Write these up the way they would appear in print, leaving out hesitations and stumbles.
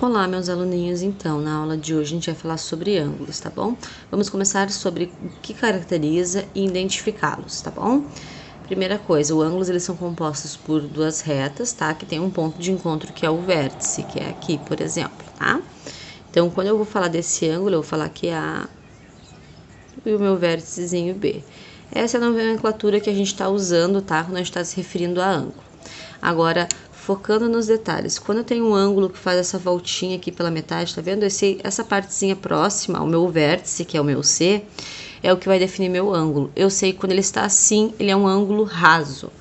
Olá, meus aluninhos, então, na aula de hoje a gente vai falar sobre ângulos, tá bom? Vamos começar sobre o que caracteriza e identificá-los, tá bom? Primeira coisa, os ângulos eles são compostos por duas retas, tá? Que tem um ponto de encontro que é o vértice, que é aqui, por exemplo, tá? Então, quando eu vou falar desse ângulo, eu vou falar que é A e o meu vérticezinho B. Essa é a nomenclatura que a gente está usando, tá? Quando a gente está se referindo a ângulo. Agora, focando nos detalhes, quando eu tenho um ângulo que faz essa voltinha aqui pela metade, tá vendo? Essa partezinha próxima ao meu vértice, que é o meu C, é o que vai definir meu ângulo. Eu sei que quando ele está assim, ele é um ângulo raso.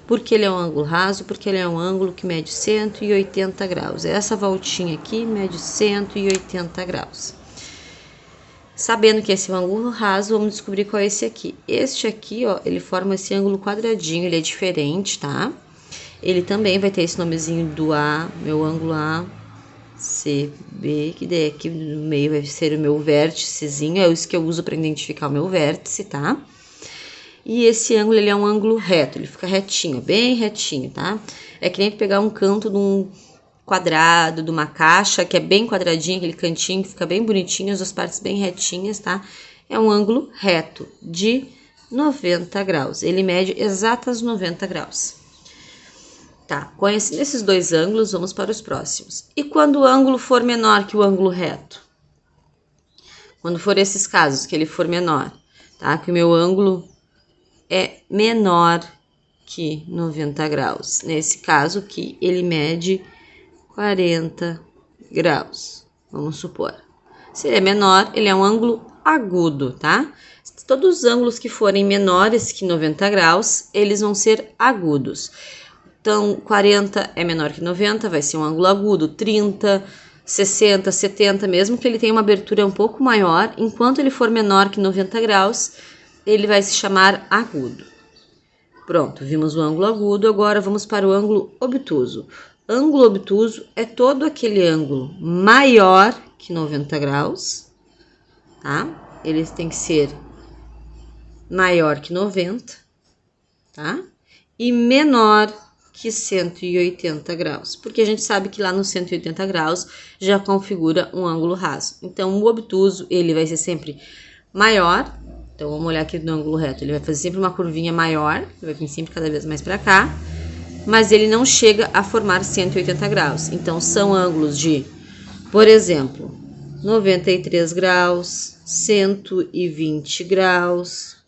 Por que ele é um ângulo raso? Porque ele é um ângulo que mede 180 graus. Essa voltinha aqui mede 180 graus. Sabendo que esse é um ângulo raso, vamos descobrir qual é esse aqui. Este aqui, ó, ele forma esse ângulo quadradinho, ele é diferente, tá? Ele também vai ter esse nomezinho do A, meu ângulo A, C, B, que daí aqui no meio vai ser o meu vérticezinho, é isso que eu uso para identificar o meu vértice, tá? E esse ângulo, ele é um ângulo reto, ele fica retinho, bem retinho, tá? É que nem pegar um canto de um quadrado, de uma caixa, que é bem quadradinho, aquele cantinho que fica bem bonitinho, as duas partes bem retinhas, tá? É um ângulo reto de 90 graus, ele mede exatas 90 graus. Tá, conhecendo esses dois ângulos, vamos para os próximos. E quando o ângulo for menor que o ângulo reto? Quando for esses casos, que ele for menor, tá? Que o meu ângulo é menor que 90 graus. Nesse caso aqui, ele mede 40 graus, vamos supor. Se ele é menor, ele é um ângulo agudo, tá? Todos os ângulos que forem menores que 90 graus, eles vão ser agudos. Então, 40 é menor que 90, vai ser um ângulo agudo, 30, 60, 70, mesmo que ele tenha uma abertura um pouco maior, enquanto ele for menor que 90 graus, ele vai se chamar agudo. Pronto, vimos o ângulo agudo, agora vamos para o ângulo obtuso. Ângulo obtuso é todo aquele ângulo maior que 90 graus, tá? Ele tem que ser maior que 90, tá? E menor que 180 graus, porque a gente sabe que lá no 180 graus já configura um ângulo raso. Então, o obtuso, ele vai ser sempre maior. Então, vamos olhar aqui no ângulo reto, ele vai fazer sempre uma curvinha maior, ele vai vir sempre cada vez mais para cá, mas ele não chega a formar 180 graus. Então, são ângulos de, por exemplo, 93 graus, 120 graus,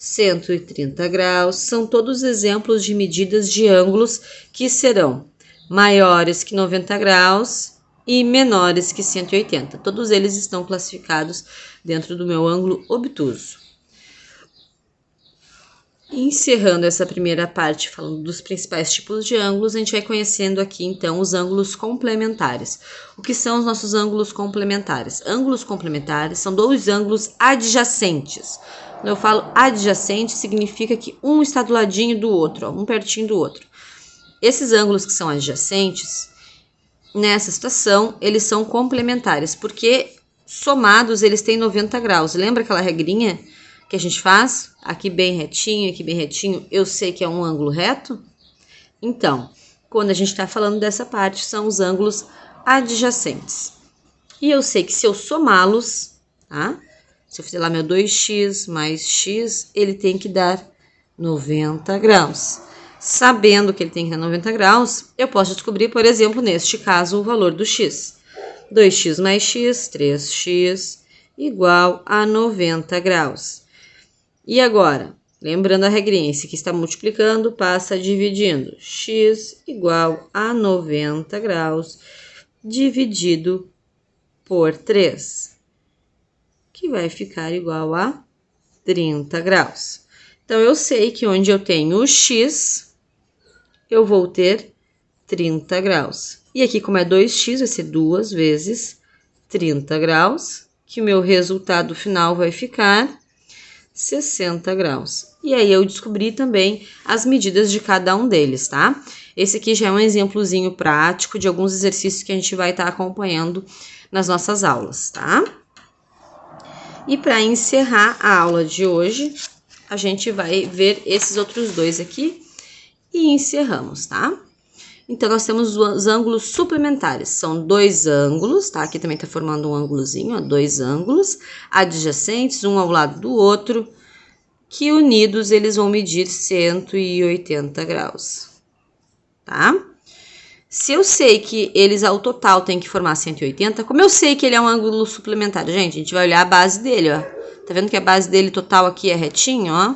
130 graus, são todos exemplos de medidas de ângulos que serão maiores que 90 graus e menores que 180. Todos eles estão classificados dentro do meu ângulo obtuso. Encerrando essa primeira parte falando dos principais tipos de ângulos, a gente vai conhecendo aqui então os ângulos complementares. O que são os nossos ângulos complementares? Ângulos complementares são dois ângulos adjacentes. Quando eu falo adjacente, significa que um está do ladinho do outro, ó, um pertinho do outro. Esses ângulos que são adjacentes, nessa situação, eles são complementares, porque somados eles têm 90 graus. Lembra aquela regrinha que a gente faz? Aqui bem retinho, eu sei que é um ângulo reto? Então, quando a gente está falando dessa parte, são os ângulos adjacentes. E eu sei que se eu somá-los, tá? Se eu fizer lá meu 2x mais x, ele tem que dar 90 graus. Sabendo que ele tem que dar 90 graus, eu posso descobrir, por exemplo, neste caso, o valor do x. 2x mais x, 3x, igual a 90 graus. E agora, lembrando a regrinha, esse que está multiplicando, passa dividindo. X igual a 90 graus, dividido por 3. Que vai ficar igual a 30 graus. Então, eu sei que onde eu tenho o x, eu vou ter 30 graus. E aqui, como é 2x, vai ser 2 vezes 30 graus, que o meu resultado final vai ficar 60 graus. E aí, eu descobri também as medidas de cada um deles, tá? Esse aqui já é um exemplozinho prático de alguns exercícios que a gente vai estar acompanhando nas nossas aulas, tá? E para encerrar a aula de hoje, a gente vai ver esses outros dois aqui e encerramos, tá? Então, nós temos os ângulos suplementares. São dois ângulos, tá? Aqui também tá formando um ângulozinho, ó, dois ângulos adjacentes, um ao lado do outro, que unidos eles vão medir 180 graus, tá? Se eu sei que eles ao total tem que formar 180, como eu sei que ele é um ângulo suplementar? Gente, a gente vai olhar a base dele, ó. Tá vendo que a base dele total aqui é retinho, ó?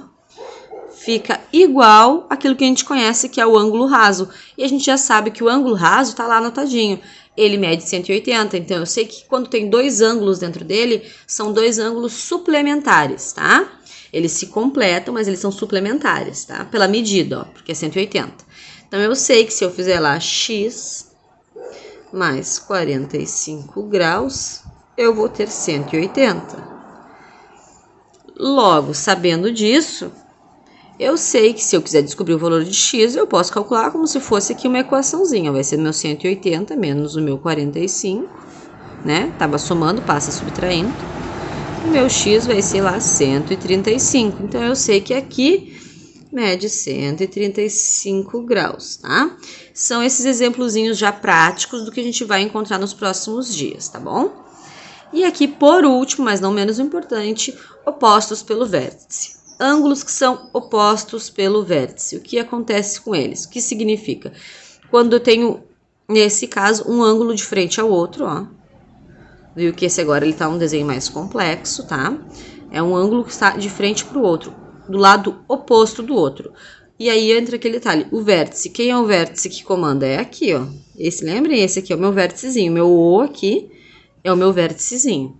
Fica igual àquilo que a gente conhece que é o ângulo raso. E a gente já sabe que o ângulo raso tá lá anotadinho. Ele mede 180, então eu sei que quando tem dois ângulos dentro dele, são dois ângulos suplementares, tá? Eles se completam, mas eles são suplementares, tá? Pela medida, ó, porque é 180. Então, eu sei que se eu fizer lá x mais 45 graus, eu vou ter 180. Logo, sabendo disso, eu sei que se eu quiser descobrir o valor de x, eu posso calcular como se fosse aqui uma equaçãozinha. Vai ser meu 180 menos o meu 45, né? Tava somando, passa subtraindo. O meu x vai ser lá 135. Então, eu sei que aqui mede 135 graus, tá? São esses exemplozinhos já práticos do que a gente vai encontrar nos próximos dias, tá bom? E aqui, por último, mas não menos importante, opostos pelo vértice. Ângulos que são opostos pelo vértice. O que acontece com eles? O que significa? Quando eu tenho, nesse caso, um ângulo de frente ao outro, ó. Viu que esse agora ele tá um desenho mais complexo, tá? É um ângulo que está de frente para o outro, do lado oposto do outro. E aí entra aquele detalhe, o vértice. Quem é o vértice que comanda? É aqui, ó. Lembrem, esse aqui é o meu vérticezinho. Meu O aqui é o meu vérticezinho.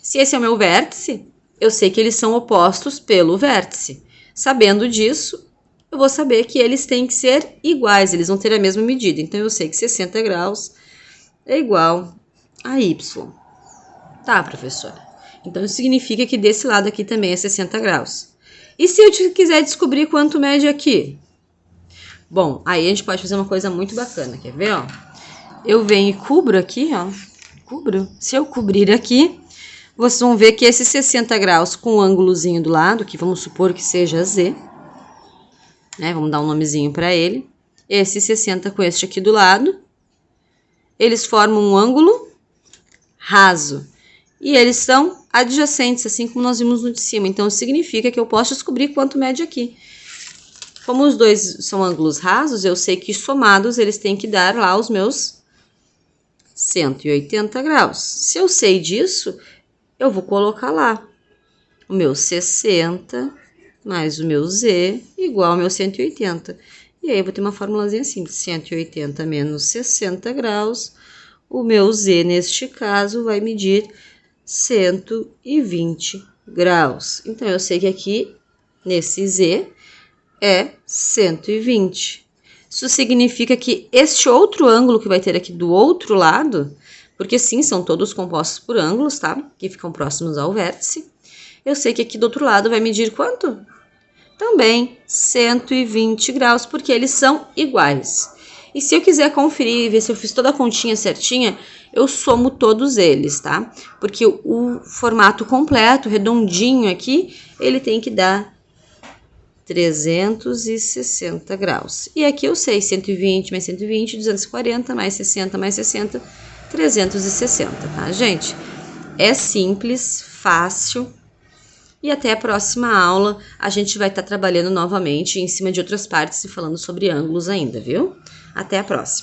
Se esse é o meu vértice, eu sei que eles são opostos pelo vértice. Sabendo disso, eu vou saber que eles têm que ser iguais, eles vão ter a mesma medida. Então, eu sei que 60 graus é igual a Y. Tá, professora? Então, isso significa que desse lado aqui também é 60 graus. E se eu quiser descobrir quanto mede aqui? Bom, aí a gente pode fazer uma coisa muito bacana, quer ver, ó? Eu venho e cubro aqui, ó. Cubro. Se eu cobrir aqui, vocês vão ver que esse 60 graus com o ângulozinho do lado, que vamos supor que seja Z, né? Vamos dar um nomezinho para ele. Esse 60 com este aqui do lado, eles formam um ângulo raso. E eles são adjacentes, assim como nós vimos no de cima. Então, significa que eu posso descobrir quanto mede aqui. Como os dois são ângulos rasos, eu sei que somados eles têm que dar lá os meus 180 graus. Se eu sei disso, eu vou colocar lá o meu 60 mais o meu Z igual ao meu 180. E aí, eu vou ter uma formulazinha assim, 180 menos 60 graus. O meu Z, neste caso, vai medir 120 graus. Então, eu sei que aqui, nesse Z, é 120. Isso significa que este outro ângulo que vai ter aqui do outro lado, porque sim, são todos compostos por ângulos, tá? Que ficam próximos ao vértice. Eu sei que aqui do outro lado vai medir quanto? Também 120 graus, porque eles são iguais. E se eu quiser conferir e ver se eu fiz toda a continha certinha, eu somo todos eles, tá? Porque o formato completo, redondinho aqui, ele tem que dar 360 graus. E aqui eu sei, 120 mais 120, 240, mais 60, mais 60, 360, tá, gente? É simples, fácil. E até a próxima aula, a gente vai estar trabalhando novamente em cima de outras partes e falando sobre ângulos ainda, viu? Até a próxima!